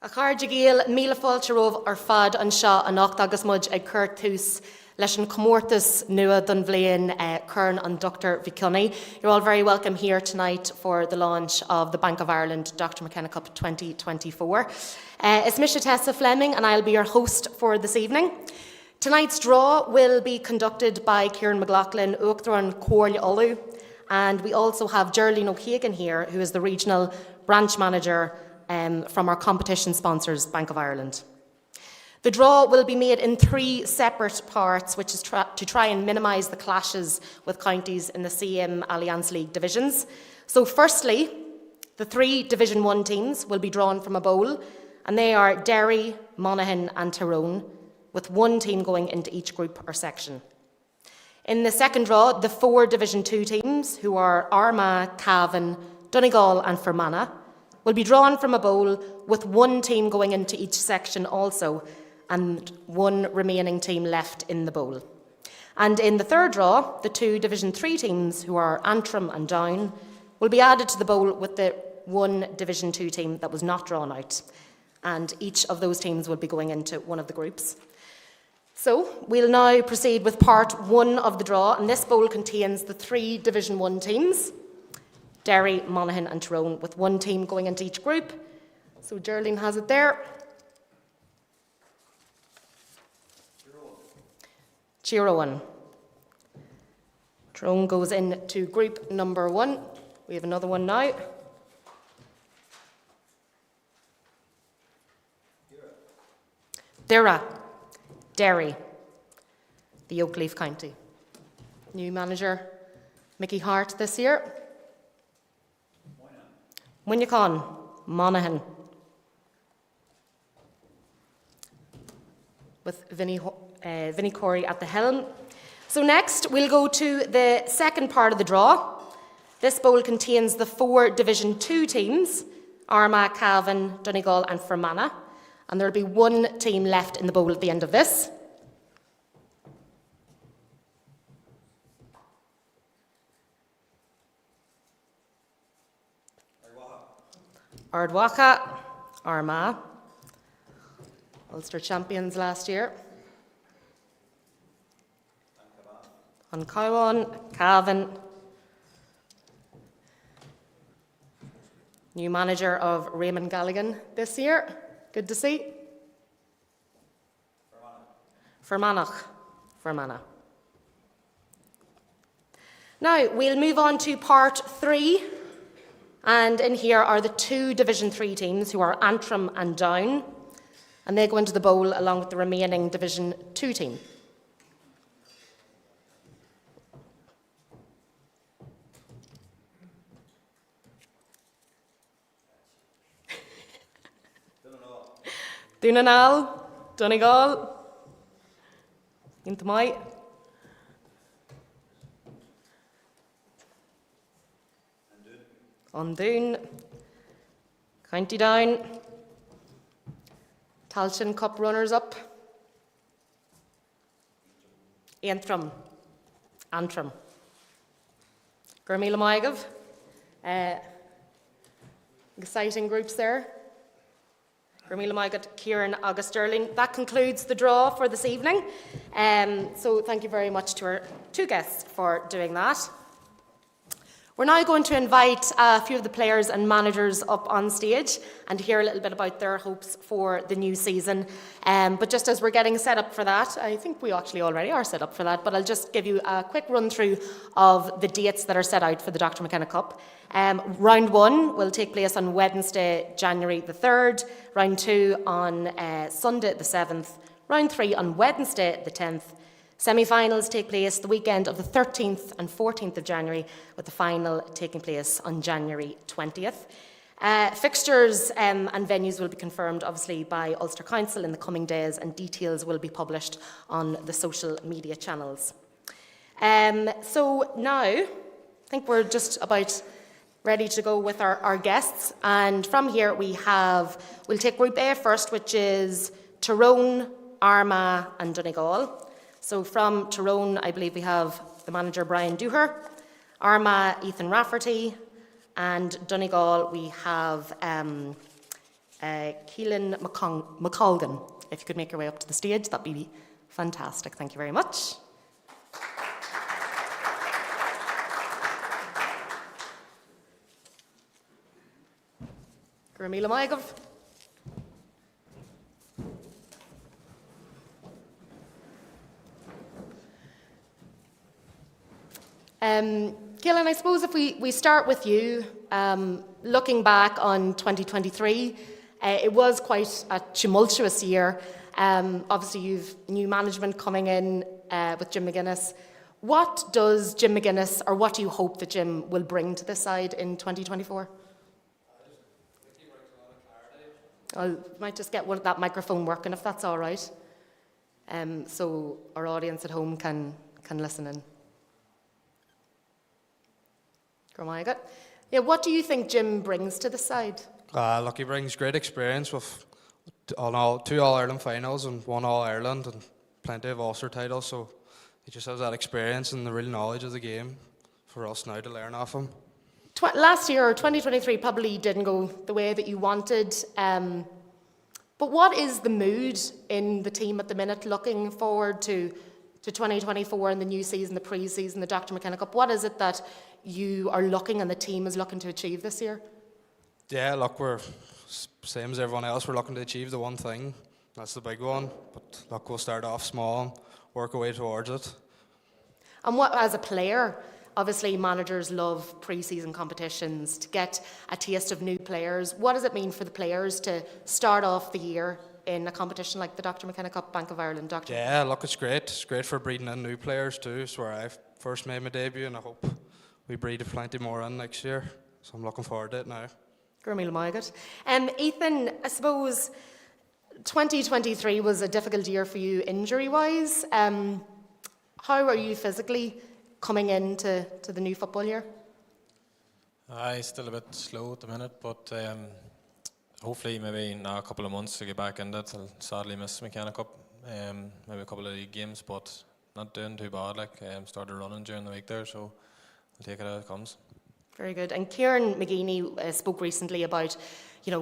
A Chairde Gael, míle fáilte romh ar fad an seo an nacht agus muid ag cuirt tús leis an comórtas nua don bhliain Kern and Dr. McKenna. You're all very welcome here tonight for the launch of the Bank of Ireland Dr. McKenna Cup 2024. It's Misha Tessa Fleming and I'll be your host for this evening. Tonight's draw will be conducted by Kieran McLaughlin, Uachtaran Corl Olu, and we also have Geraldine O'Hagan here, who is the Regional Branch Manager from our competition sponsors, Bank of Ireland. The draw will be made in 3 separate parts, which is to try and minimise the clashes with counties in the CM Alliance League divisions. So firstly, the 3 Division 1 teams will be drawn from a bowl, and they are Derry, Monaghan and Tyrone, with 1 team going into each group or section. In the second draw, the 4 Division 2 teams, who are Armagh, Cavan, Donegal and Fermanagh, will be drawn from a bowl with 1 team going into each section also, and 1 remaining team left in the bowl. And in the third draw, the 2 Division 3 teams, who are Antrim and Down, will be added to the bowl with the 1 Division 2 team that was not drawn out. And each of those teams will be going into one of the groups. So we'll now proceed with part 1 of the draw, and this bowl contains the 3 Division 1 teams, Derry, Monaghan and Tyrone, with 1 team going into each group. So Geraldine has it there. Tyrone. Tyrone goes into group number 1. We have another one now. Dira. Derry. The Oakleaf County. New manager, Mickey Hart this year. Winnicon, Monaghan, with Vinnie Corey at the helm. So next, we'll go to the second part of the draw. This bowl contains the 4 Division 2 teams, Armagh, Cavan, Donegal and Fermanagh, and there'll be 1 team left in the bowl at the end of this. Ardwacha, Armagh, Ulster champions last year. Ancowan, Cavan, new manager of Raymond Galligan this year. Good to see. Fermanagh. Now we'll move on to part 3. And in here are the 2 Division 3 teams, who are Antrim and Down, and they go into the bowl along with the remaining Division 2 team. Dunanal, Donegal, Intamai, Doon, County Down, Tailteann Cup runners-up, Antrim, Gurmila Maigov, exciting groups there. Gurmila Maigov, Kieran, August Sterling. That concludes the draw for this evening. So thank you very much to our 2 guests for doing that. We're now going to invite a few of the players and managers up on stage and hear a little bit about their hopes for the new season. But just as we're getting set up for that, I think we actually already are set up for that, but I'll just give you a quick run through of the dates that are set out for the Dr. McKenna Cup. Round 1 will take place on Wednesday, January the 3rd, round 2 on Sunday the 7th, round 3 on Wednesday the 10th. Semi-finals take place the weekend of the 13th and 14th of January, with the final taking place on January 20th. Fixtures and venues will be confirmed, obviously, by Ulster Council in the coming days, and details will be published on the social media channels. So now, I think we're just about ready to go with our guests. And from here, we'll take Group A first, which is Tyrone, Armagh and Donegal. So from Tyrone, I believe we have the manager Brian Dooher, Armagh Ethan Rafferty, and Donegal we have Keelan McColgan. If you could make your way up to the stage, that'd be fantastic. Thank you very much. Gramila Maigov. Keelan, I suppose if we start with you, looking back on 2023, it was quite a tumultuous year. Obviously, you've new management coming in with Jim McGuinness. What does Jim McGuinness, or what do you hope that Jim will bring to this side in 2024? I might just get that microphone working if that's all right, so our audience at home can listen in. Yeah, what do you think Jim brings to the side? Look, he brings great experience with two All-Ireland finals and one All-Ireland and plenty of Ulster titles, so he just has that experience and the real knowledge of the game for us now to learn off him. Last year, 2023, probably didn't go the way that you wanted, but what is the mood in the team at the minute looking forward to 2024 and the new season, the pre-season, the Dr. McKenna Cup? What is it that you are looking and the team is looking to achieve this year? Yeah, look, we're same as everyone else. We're looking to achieve the one thing. That's the big one. But look, we'll start off small and work our way towards it. And what, as a player, obviously managers love pre-season competitions to get a taste of new players. What does it mean for the players to start off the year in a competition like the Dr. McKenna Cup, Bank of Ireland, Dr.? Yeah, look, it's great. It's great for breeding in new players too. It's where I first made my debut, and I hope we breed plenty more in next year. So I'm looking forward to it now. Ethan, I suppose 2023 was a difficult year for you injury-wise. How are you physically coming into the new football year? Still a bit slow at the minute, but hopefully maybe in a couple of months to get back in that. I'll sadly miss McKenna Cup, maybe a couple of league games, but not doing too bad. Started running during the week there, so I'll take it as it comes. Very good. And Kieran McGeeney spoke recently about,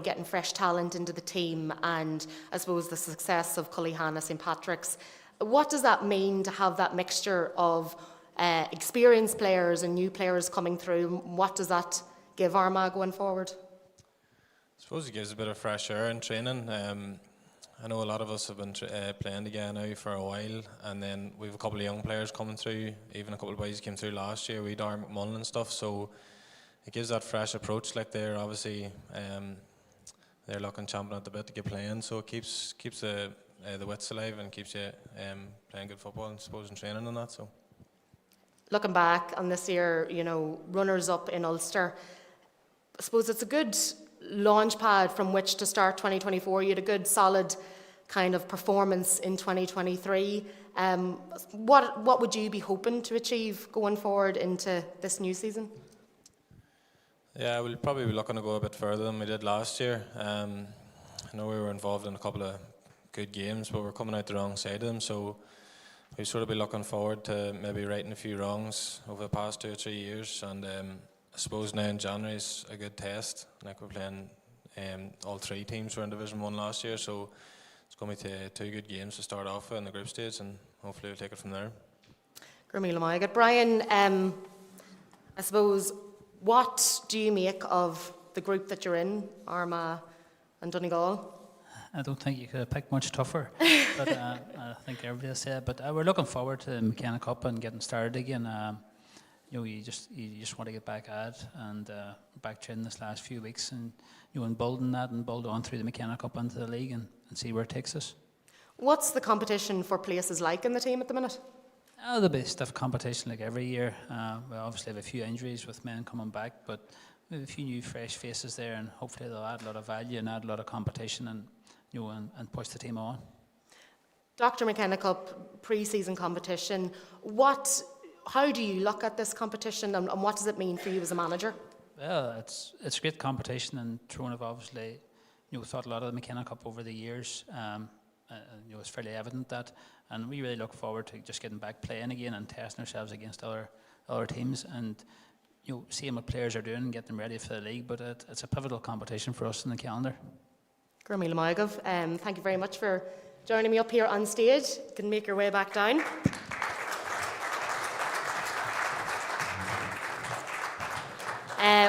getting fresh talent into the team, and I suppose the success of Cullyhan at St Patrick's. What does that mean to have that mixture of experienced players and new players coming through? What does that give Armagh going forward? I suppose it gives a bit of fresh air in training. I know a lot of us have been playing together now for a while, and then we have a couple of young players coming through. Even a couple of boys came through last year. We Darren McMullen and stuff. So it gives that fresh approach. Like they're obviously they're looking champing at the bit to get playing. So it keeps the wits alive and keeps you playing good football, I suppose, in training and that. So looking back on this year, runners up in Ulster, I suppose it's a good launch pad from which to start 2024. You had a good solid kind of performance in 2023. What would you be hoping to achieve going forward into this new season? Yeah, we'll probably be looking to go a bit further than we did last year. I know we were involved in a couple of good games, but we're coming out the wrong side of them, so we'll sort of be looking forward to maybe righting a few wrongs over the past 2 or 3 years, and I suppose now in January is a good test. Like we're playing, all 3 teams were in Division 1 last year, so it's going to be 2 good games to start off with in the group stage, and hopefully we'll take it from there. Brian, I suppose, what do you make of the group that you're in, Armagh and Donegal? I don't think you could have picked much tougher, but I think everybody said. But we're looking forward to McKenna Cup and getting started again. You just want to get back at it and back training this last few weeks, and and building that and build on through the McKenna Cup into the league and see where it takes us. What's the competition for places like in the team at the minute? There'll be stiff competition like every year. We obviously have a few injuries with men coming back, but we have a few new fresh faces there, and hopefully they'll add a lot of value and add a lot of competition and push the team on. Dr. McKenna Cup pre-season competition. How do you look at this competition, and what does it mean for you as a manager? Well, it's a great competition, and Tyrone have obviously thought a lot of the McKenna Cup over the years. It's fairly evident that, and we really look forward to just getting back playing again and testing ourselves against other teams, and seeing what players are doing and getting them ready for the league. But it's a pivotal competition for us in the calendar. Gurmila Maigov, thank you very much for joining me up here on stage. You can make your way back down.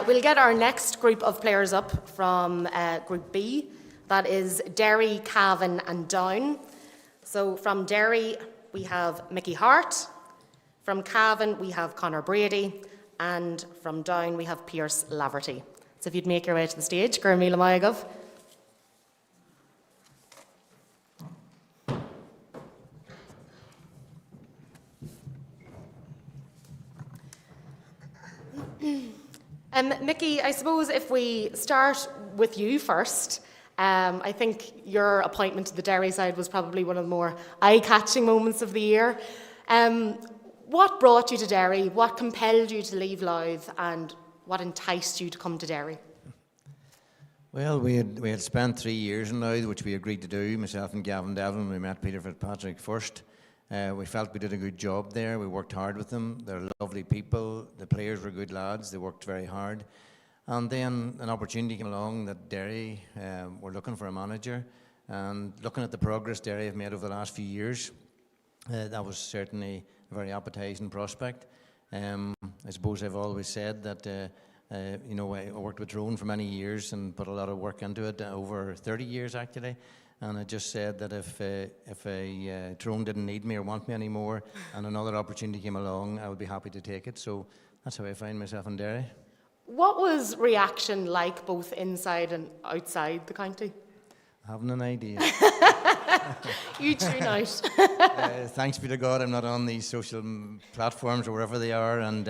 We'll get our next group of players up from Group B. That is Derry, Cavan and Down. So from Derry, we have Mickey Hart. From Cavan, we have Conor Brady. And from Down, we have Pierce Laverty. So if you'd make your way to the stage, Gurmila Maigov. Mickey, I suppose if we start with you first, I think your appointment to the Derry side was probably one of the more eye-catching moments of the year. What brought you to Derry? What compelled you to leave Louth? And what enticed you to come to Derry? Well, we had spent 3 years in Louth, which we agreed to do, myself and Gavin Devlin. We met Peter Fitzpatrick first. We felt we did a good job there. We worked hard with them. They're lovely people. The players were good lads. They worked very hard. And then an opportunity came along that Derry were looking for a manager. And looking at the progress Derry have made over the last few years, that was certainly a very appetising prospect. I suppose I've always said that, I worked with Tyrone for many years and put a lot of work into it, over 30 years actually. And I just said that if Tyrone didn't need me or want me anymore and another opportunity came along, I would be happy to take it. So that's how I find myself in Derry. What was reaction like both inside and outside the county? I haven't an idea. You tune out. Thanks be to God I'm not on these social platforms or wherever they are. And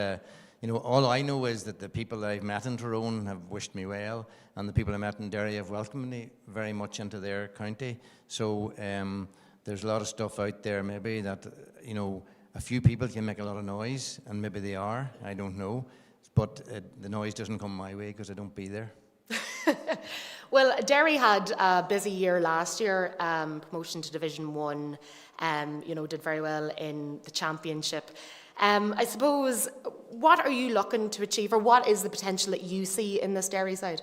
all I know is that the people I've met in Tyrone have wished me well, and the people I met in Derry have welcomed me very much into their county. So there's a lot of stuff out there maybe that, a few people can make a lot of noise, and maybe they are, I don't know. But the noise doesn't come my way because I don't be there. Well, Derry had a busy year last year, promotion to Division 1, did very well in the championship. I suppose, what are you looking to achieve, or what is the potential that you see in this Derry side?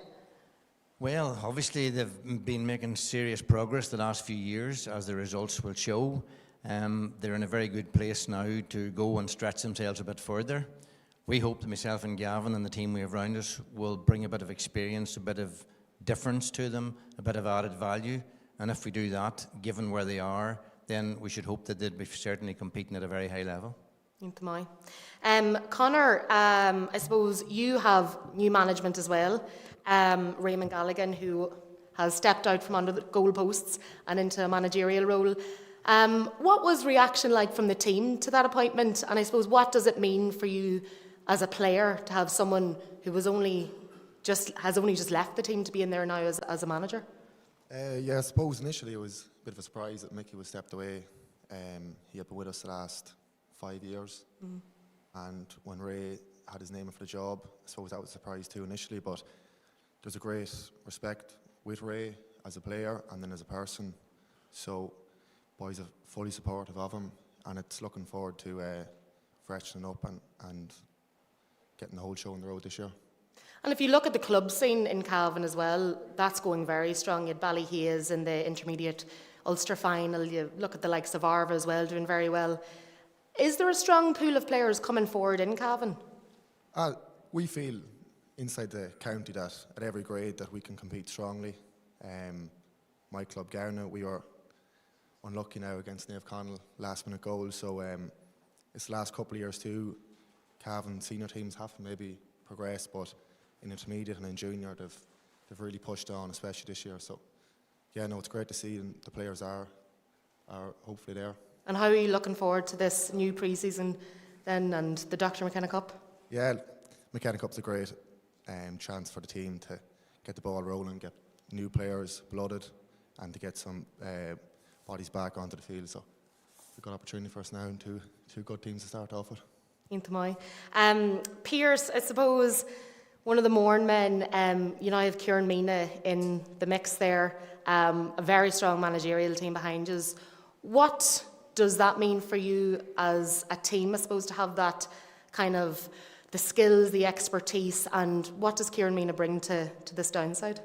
Well, obviously they've been making serious progress the last few years, as the results will show. They're in a very good place now to go and stretch themselves a bit further. We hope that myself and Gavin and the team we have around us will bring a bit of experience, a bit of difference to them, a bit of added value. And if we do that, given where they are, then we should hope that they'd be certainly competing at a very high level. Conor, I suppose you have new management as well. Raymond Galligan, who has stepped out from under the goalposts and into a managerial role. What was reaction like from the team to that appointment? And I suppose, what does it mean for you as a player to have someone who has only just left the team to be in there now as a manager? I suppose initially it was a bit of a surprise that Mickey was stepped away. He had been with us the last 5 years. And when Ray had his name in for the job, I suppose that was a surprise too initially, but there's a great respect with Ray as a player and then as a person. So boys are fully supportive of him, and it's looking forward to freshening up and getting the whole show on the road this year. And if you look at the club scene in Cavan as well, that's going very strong. You had Ballyhaise in the intermediate Ulster final. You look at the likes of Arva as well, doing very well. Is there a strong pool of players coming forward in Cavan? We feel inside the county that at every grade that we can compete strongly. My club, Garna, we were unlucky now against Niamh Connell, last minute goal. So it's the last couple of years too. Cavan senior teams have maybe progressed, but in intermediate and in junior they've really pushed on, especially this year. So it's great to see, and the players are hopefully there. And how are you looking forward to this new pre-season then, and the Dr. McKenna Cup? Yeah, McKenna Cup's a great chance for the team to get the ball rolling, get new players blooded, and to get some bodies back onto the field. So a good opportunity for us now, and two good teams to start off with. Pierce, I suppose one of the Mourne men, I have Kieran Mina in the mix there, a very strong managerial team behind us. What does that mean for you as a team, I suppose, to have that kind of the skills, the expertise, and what does Kieran Mina bring to this downside?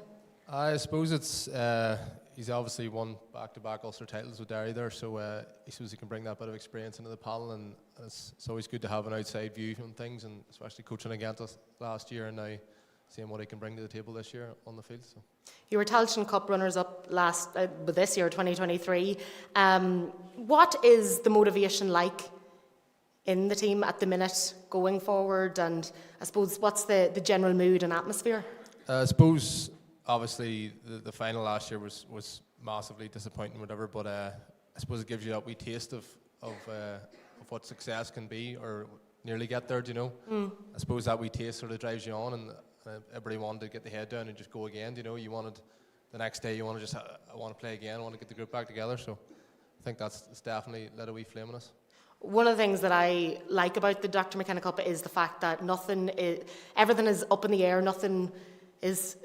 I suppose it's he's obviously won back-to-back Ulster titles with Derry there, so I suppose he can bring that bit of experience into the panel, and it's always good to have an outside view on things, and especially coaching against us last year and now seeing what he can bring to the table this year on the field. So. You were Tailteann Cup runners-up this year, 2023. What is the motivation like in the team at the minute going forward, and I suppose what's the general mood and atmosphere? I suppose obviously the final last year was massively disappointing, whatever. But I suppose it gives you that wee taste of what success can be, or nearly get there. Do you know? I suppose that wee taste sort of drives you on, and everybody wanted to get the head down and just go again. Do you know? You wanted the next day. You want to just I want to play again. I want to get the group back together. So I think it's definitely lit a wee flame in us. One of the things that I like about the Dr. McKenna Cup is the fact that everything is up in the air. Nothing is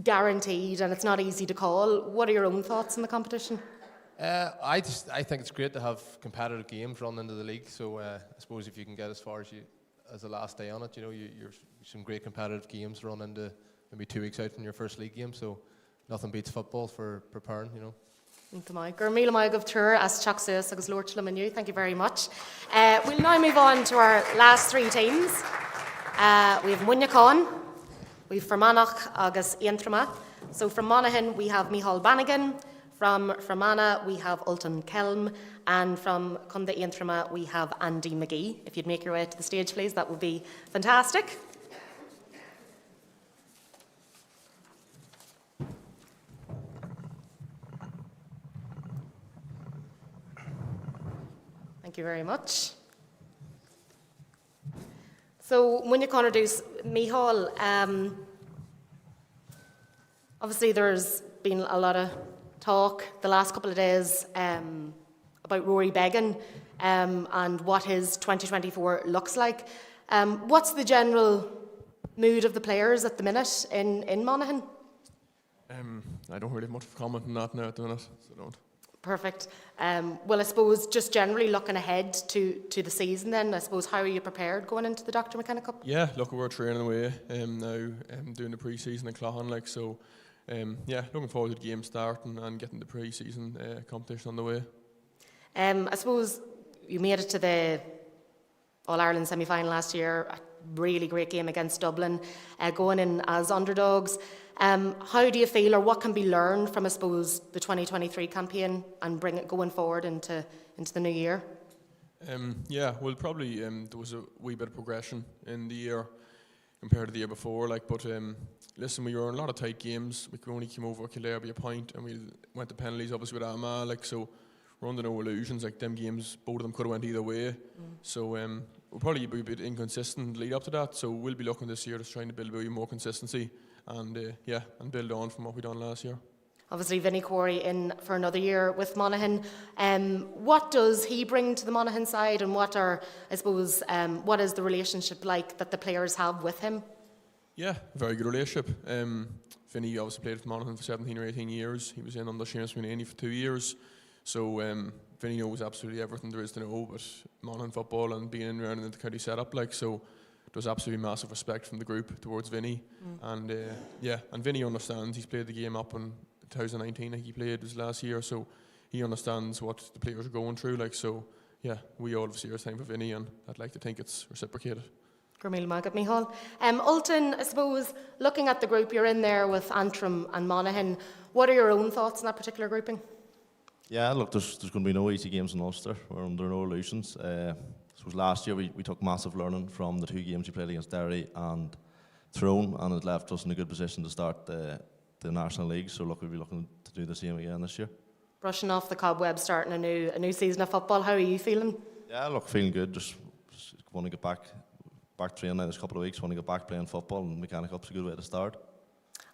guaranteed, and it's not easy to call. What are your own thoughts on the competition? I think it's great to have competitive games run into the league. So I suppose if you can get as far as the last day on it, you know, you're some great competitive games run into maybe 2 weeks out from your first league game. So nothing beats football for preparing, you know. Míle maith of tour as teachsuas agus Lordshlam and you. Thank you very much. We'll now move on to our last three teams. We have Muinneacán, we have Fermanagh agus Aintrama. So from Monaghan we have Micheál Bannigan, from Fermanagh we have Ultan Kelm, and from Cunda Aintrama we have Andy McGee. If you'd make your way to the stage, please, that would be fantastic. Thank you very much. So, when you introduce Micheál, obviously there's been a lot of talk the last couple of days about Rory Beggan and what his 2024 looks like. What's the general mood of the players at the minute in Monaghan? I don't really have much comment on that now at the minute, so I don't. Perfect. Well, I suppose just generally looking ahead to the season then, I suppose, how are you prepared going into the Dr. McKenna Cup? Yeah, look, we're training away now, doing the pre-season in Cloughan, like, so, yeah, looking forward to the game starting and getting the pre-season competition on the way. I suppose you made it to the All-Ireland semi-final last year, a really great game against Dublin, going in as underdogs. How do you feel, or what can be learned from, I suppose, the 2023 campaign and bring it going forward into the new year? Yeah, well, probably there was a wee bit of progression in the year compared to the year before. Like, but listen, we were in a lot of tight games. We could only came over Kildare by a point, and we went to penalties, obviously with Armagh. Like, so we're under no illusions. Like, them games, both of them could have went either way. So we'll probably be a bit inconsistent lead up to that. So we'll be looking this year just trying to build a bit more consistency. And yeah, and build on from what we done last year. Obviously, Vinnie Corey in for another year with Monaghan. What does he bring to the Monaghan side, and what is the relationship like that the players have with him? Yeah, very good relationship. Vinnie obviously played for Monaghan for 17 or 18 years. He was in under Seamus McNaney for 2 years. So Vinnie knows absolutely everything there is to know about Monaghan football and being in around the county setup. Like, so there's absolutely massive respect from the group towards Vinnie. And yeah, and Vinnie understands. He's played the game up in 2019. I think he played his last year, so he understands what the players are going through. Like, so yeah, we all have serious time for Vinnie, and I'd like to think it's reciprocated. Gurmil Magat Micheál. Ultan, I suppose, looking at the group you're in there with Antrim and Monaghan, what are your own thoughts on that particular grouping? Yeah, look, there's going to be no easy games in Ulster. We're under no illusions. I suppose last year we took massive learning from the 2 games we played against Derry and Tyrone, and it left us in a good position to start the National League. So look, we'll be looking to do the same again this year. Brushing off the cobweb, starting a new season of football. How are you feeling? Yeah, look, feeling good. Just want to get back training now this couple of weeks. Want to get back playing football, and McKenna Cup's a good way to start.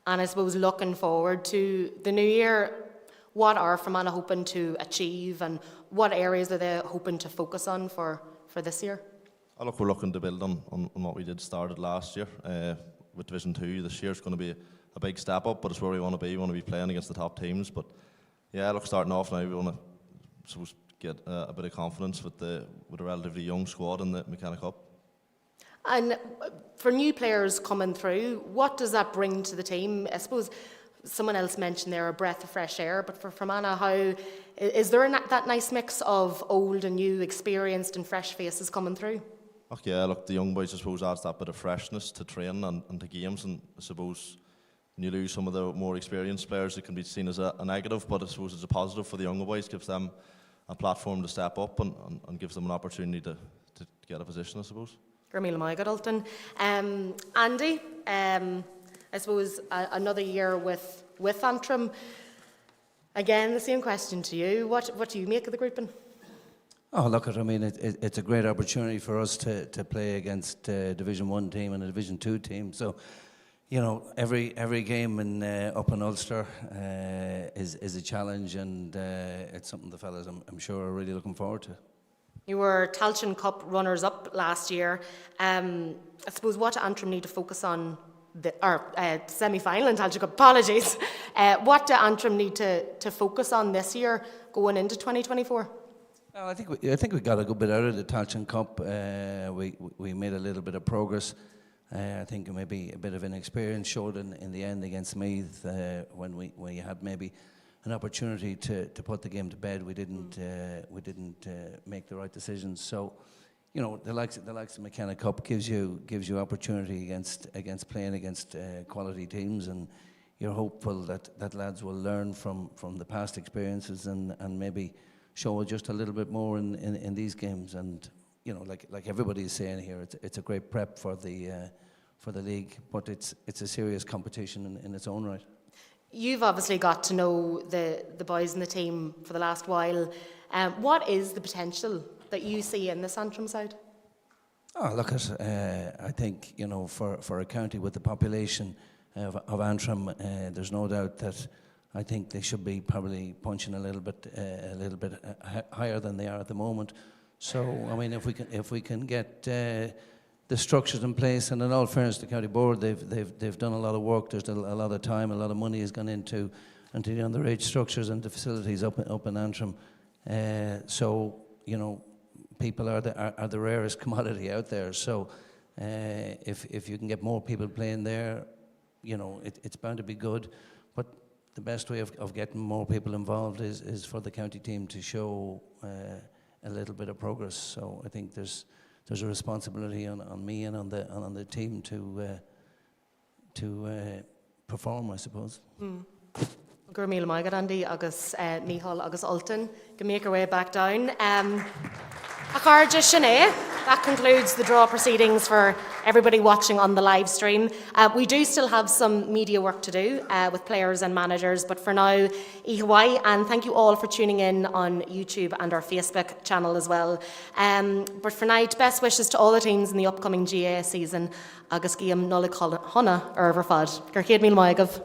And I suppose looking forward to the new year, what are Fermanagh hoping to achieve, and what areas are they hoping to focus on for this year? Oh, look, we're looking to build on what we did started last year with Division 2. This year it's going to be a big step up, but it's where we want to be. We want to be playing against the top teams. But yeah, look, starting off now, we want to get a bit of confidence with a relatively young squad in the McKenna Cup. And for new players coming through, what does that bring to the team? I suppose someone else mentioned there a breath of fresh air, but for Fermanagh, how is there that nice mix of old and new, experienced and fresh faces coming through? Okay, yeah, look, the young boys, I suppose, adds that bit of freshness to training and to games, and I suppose when you lose some of the more experienced players, it can be seen as a negative, but I suppose it's a positive for the younger boys, gives them a platform to step up and gives them an opportunity to get a position, I suppose. Gurmila Maigad Ultan. Andy, I suppose another year with Antrim. Again, the same question to you. What do you make of the grouping? Oh, look, I mean, it's a great opportunity for us to play against a Division 1 team and a Division 2 team. So, you know, every game up in Ulster is a challenge, and it's something the fellas, I'm sure, are really looking forward to. You were Tailteann Cup runners-up last year. I suppose what do Antrim need to focus on, semi-final in Tailteann Cup, apologies. What do Antrim need to focus on this year going into 2024? Well, I think we got a good bit out of the Tailteann Cup. We made a little bit of progress. I think maybe a bit of inexperience showed in the end against Meath when we had maybe an opportunity to put the game to bed. We didn't make the right decisions. So, you know, the likes of McKenna Cup gives you opportunity against playing against quality teams, and you're hopeful that lads will learn from the past experiences and maybe show just a little bit more in these games. And you know, like everybody is saying here, it's a great prep for the league, but it's a serious competition in its own right. You've obviously got to know the boys in the team for the last while. What is the potential that you see in this Antrim side? Oh, look, I think, you know, for a county with the population of Antrim, there's no doubt that I think they should be probably punching a little bit higher than they are at the moment. So, I mean, if we can get the structures in place, and in all fairness, the county board, they've done a lot of work. There's a lot of time, a lot of money has gone into the underage structures and the facilities up in Antrim. So, you know, people are the rarest commodity out there. So, if you can get more people playing there, you know, it's bound to be good. But the best way of getting more people involved is for the county team to show a little bit of progress. So I think there's a responsibility on me and on the team to perform, I suppose. Gurmila Maigad Andy agus Mícheál agus Ultan can make our way back down. Acharja Sinead, that concludes the draw proceedings for everybody watching on the live stream. We do still have some media work to do with players and managers, but for now, Ihawaii, and thank you all for tuning in on YouTube and our Facebook channel as well. But for now, best wishes to all the teams in the upcoming GAA season. Agus Guillaume Nullig Honna Irver Fad. Gurchéad Míl Maigad.